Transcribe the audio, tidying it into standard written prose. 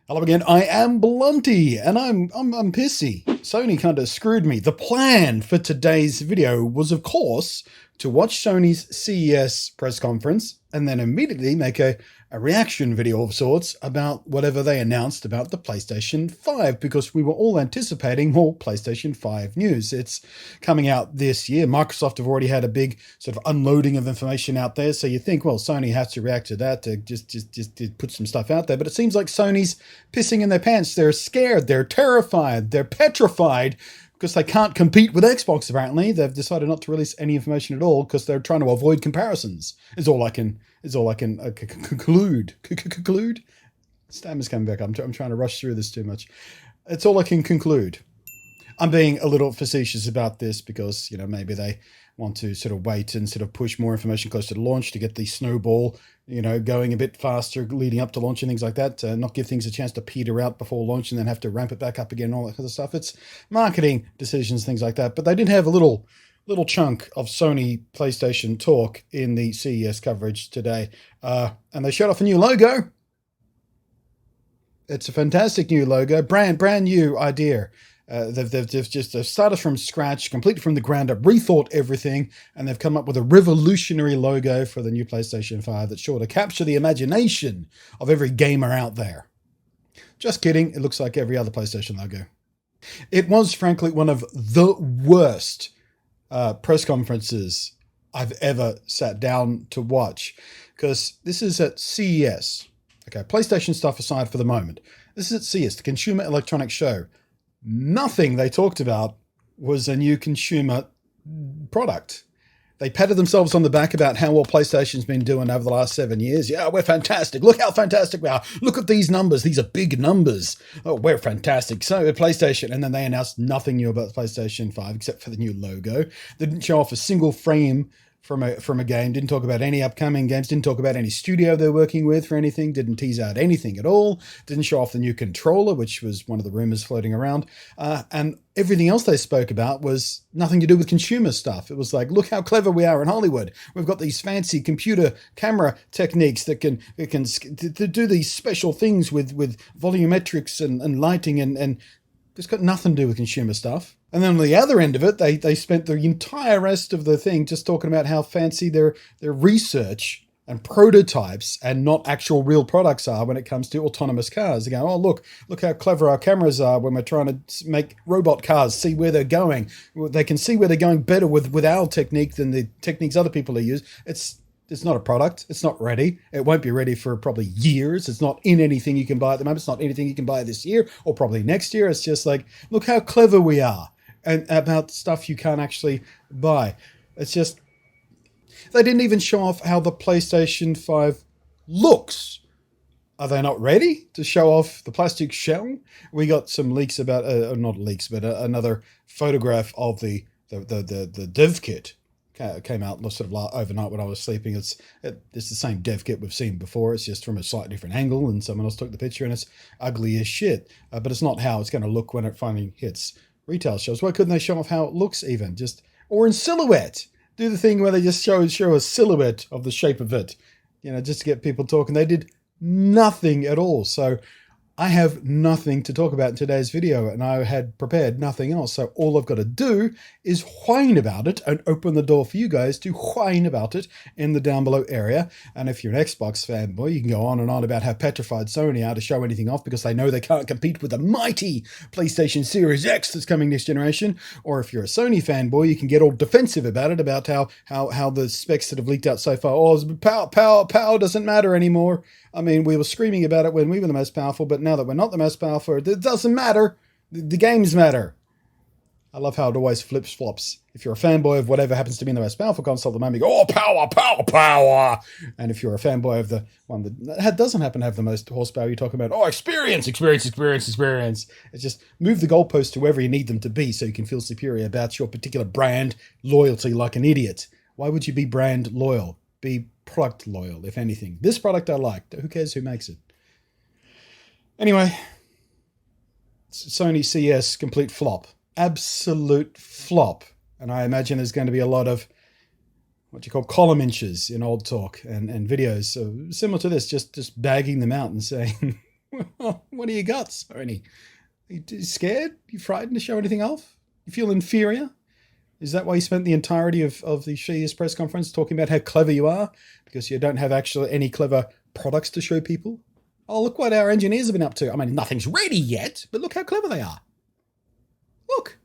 Hello again, I am Blunty, and I'm pissy. Sony kind of screwed me. The plan for today's video was, of course, to watch Sony's CES press conference and then immediately make a reaction video of sorts about whatever they announced about the PlayStation 5, because we were all anticipating more PlayStation 5 news. It's coming out this year. Microsoft have already had a big sort of unloading of information out there, so you think, well, Sony has to react to that to just put some stuff out there. But it seems like Sony's pissing in their pants. They're scared, they're terrified, they're petrified, because they can't compete with Xbox, apparently. They've decided not to release any information at all because they're trying to avoid comparisons, is all I can conclude. Conclude? Stammer's coming back. I'm trying to rush through this too much. It's all I can conclude. I'm being a little facetious about this because, maybe they want to sort of wait and sort of push more information closer to launch to get the snowball, going a bit faster leading up to launch and things like that, not give things a chance to peter out before launch and then have to ramp it back up again and all that kind of stuff. It's marketing decisions, things like that. But they did have a little chunk of Sony PlayStation talk in the CES coverage today. And they showed off a new logo. It's a fantastic new logo, brand new idea. They've started from scratch, completely from the ground up, rethought everything, and they've come up with a revolutionary logo for the new PlayStation 5 that's sure to capture the imagination of every gamer out there. Just kidding, it looks like every other PlayStation logo. It was, frankly, one of the worst press conferences I've ever sat down to watch, because this is at CES. Okay, PlayStation stuff aside for the moment. This is at CES, the Consumer Electronics Show. Nothing they talked about was a new consumer product. They patted themselves on the back about how well PlayStation's been doing over the last 7 years. Yeah, we're fantastic. Look how fantastic we are. Look at these numbers. These are big numbers. Oh, we're fantastic. So we're PlayStation. And then they announced nothing new about the PlayStation 5 except for the new logo. They didn't show off a single frame from a game, didn't talk about any upcoming games, didn't talk about any studio they're working with for anything, didn't tease out anything at all, didn't show off the new controller, which was one of the rumors floating around, and everything else they spoke about was nothing to do with consumer stuff. It was like, look how clever we are in Hollywood. We've got these fancy computer camera techniques that can do these special things with volumetrics and lighting, and it's got nothing to do with consumer stuff. And then on the other end of it, they spent the entire rest of the thing just talking about how fancy their research and prototypes and not actual real products are when it comes to autonomous cars. They go, oh, look how clever our cameras are when we're trying to make robot cars see where they're going. They can see where they're going better with our technique than the techniques other people are using. It's not a product. It's not ready. It won't be ready for probably years. It's not in anything you can buy at the moment. It's not anything you can buy this year or probably next year. It's just like, look how clever we are, and about stuff you can't actually buy. It's just, they didn't even show off how the PlayStation 5 looks. Are they not ready to show off the plastic shell? We got some leaks about, not leaks, but another photograph of the dev kit. Came out sort of overnight when I was sleeping. It's the same dev kit we've seen before. It's just from a slightly different angle, and someone else took the picture, and it's ugly as shit. But it's not how it's going to look when it finally hits retail shelves. Why couldn't they show off how it looks even? Or in silhouette. Do the thing where they just show a silhouette of the shape of it, just to get people talking. They did nothing at all. So I have nothing to talk about in today's video, and I had prepared nothing else. So all I've got to do is whine about it and open the door for you guys to whine about it in the down below area. And if you're an Xbox fanboy, you can go on and on about how petrified Sony are to show anything off because they know they can't compete with the mighty PlayStation Series X that's coming next generation. Or if you're a Sony fanboy, you can get all defensive about it, about how the specs that have leaked out so far, power doesn't matter anymore. I mean, we were screaming about it when we were the most powerful, but now that we're not the most powerful, it doesn't matter. The games matter. I love how it always flips flops. If you're a fanboy of whatever happens to be the most powerful console at the moment, you go, oh, power. And if you're a fanboy of the one that doesn't happen to have the most horsepower, you talk about, oh, experience. It's just move the goalposts to wherever you need them to be so you can feel superior about your particular brand loyalty like an idiot. Why would you be brand loyal? Be product loyal, if anything. This product I like. Who cares who makes it? Anyway, Sony CES complete flop. Absolute flop. And I imagine there's going to be a lot of what you call column inches in old talk and videos. So similar to this, just bagging them out and saying What do you got, Sony? Are you scared? You frightened to show anything off? You feel inferior? Is that why you spent the entirety of the CES press conference talking about how clever you are? Because you don't have actually any clever products to show people? Oh, look what our engineers have been up to. I mean, nothing's ready yet, but look how clever they are. Look.